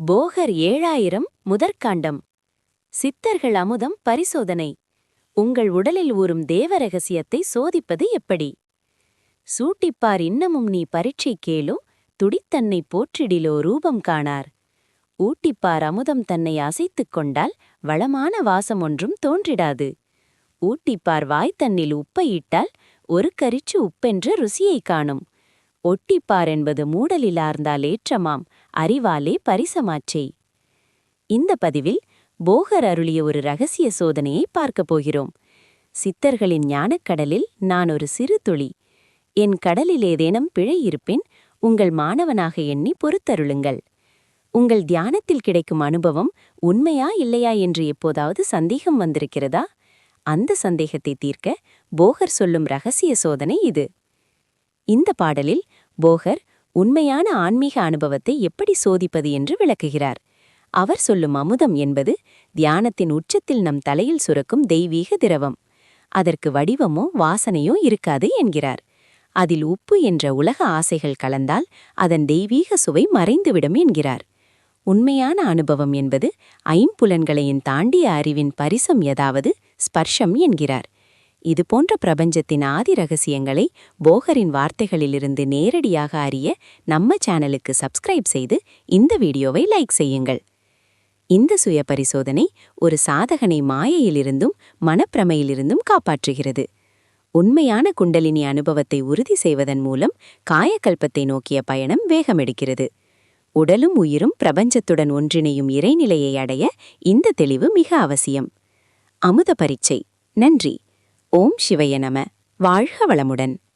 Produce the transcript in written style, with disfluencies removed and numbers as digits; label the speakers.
Speaker 1: போகர் 7000 முதற்காண்டம். சித்தர்கள் அமுதம் பரிசோதனை. உங்கள் உடலில் ஊறும் தேவ ரகசியத்தை சோதிப்பது எப்படி? சூட்டிப்பார் இன்னமும் நீ பரீட்சை கேளு, துடித்தன்னை போற்றிடிலோ ரூபம் காணார். ஊட்டிப்பார் அமுதம் தன்னை அசைத்துக் கொண்டால் வளமான வாசம் ஒன்றும் தோன்றிடாது. ஊட்டிப்பார் வாய்த்தன்னில் உப்பை இட்டால் ஒரு கரிச்சு உப்பென்ற ருசியை காணும். ஒட்டிப்பார் என்பது மூடலிலார்ந்தால் ஏற்றமாம், அறிவாலே பரிசமாச்சே. இந்த பதிவில் போகர் அருளிய ஒரு ரகசிய சோதனையை பார்க்கப் போகிறோம். சித்தர்களின் ஞானக்கடலில் நான் ஒரு சிறு துளி. என் கடலில் ஏதேனும் பிழை இருப்பின் உங்கள் மாணவனாக எண்ணி பொறுத்தருளுங்கள். உங்கள் தியானத்தில் கிடைக்கும் அனுபவம் உண்மையா இல்லையா என்று எப்போதாவது சந்தேகம் வந்திருக்கிறதா? அந்த சந்தேகத்தை தீர்க்க போகர் சொல்லும் ரகசிய சோதனை இது. இந்த பாடலில் போகர் உண்மையான ஆன்மீக அனுபவத்தை எப்படி சோதிப்பது என்று விளக்குகிறார். அவர் சொல்லும் அமுதம் என்பது தியானத்தின் உச்சத்தில் நம் தலையில் சுரக்கும் தெய்வீக திரவம். அதற்கு வடிவமோ வாசனையோ இருக்காது என்கிறார். அதில் உப்பு என்ற உலக ஆசைகள் கலந்தால் அதன் தெய்வீக சுவை மறைந்துவிடும் என்கிறார். உண்மையான அனுபவம் என்பது ஐம்புலன்களையும் தாண்டிய அறிவின் பரிசம், ஏதாவது ஸ்பர்ஷம் என்கிறார். இதுபோன்ற பிரபஞ்சத்தின் ஆதி ரகசியங்களை போகரின் வார்த்தைகளிலிருந்து நேரடியாக அறிய நம்ம சேனலுக்கு சப்ஸ்கிரைப் செய்து இந்த வீடியோவை லைக் செய்யுங்கள். இந்த சுய பரிசோதனை ஒரு சாதகனை மாயையிலிருந்தும் மனப்பிரமையிலிருந்தும் காப்பாற்றுகிறது. உண்மையான குண்டலினி அனுபவத்தை உறுதி செய்வதன் மூலம் காயக்கல்பத்தை நோக்கிய பயணம் வேகமெடுக்கிறது. உடலும் உயிரும் பிரபஞ்சத்துடன் ஒன்றிணையும் இறைநிலையை அடைய இந்த தெளிவு மிக அவசியம். அமுத பரீட்சை. நன்றி. ஓம் சிவய நம. வாழ்க வளமுடன்.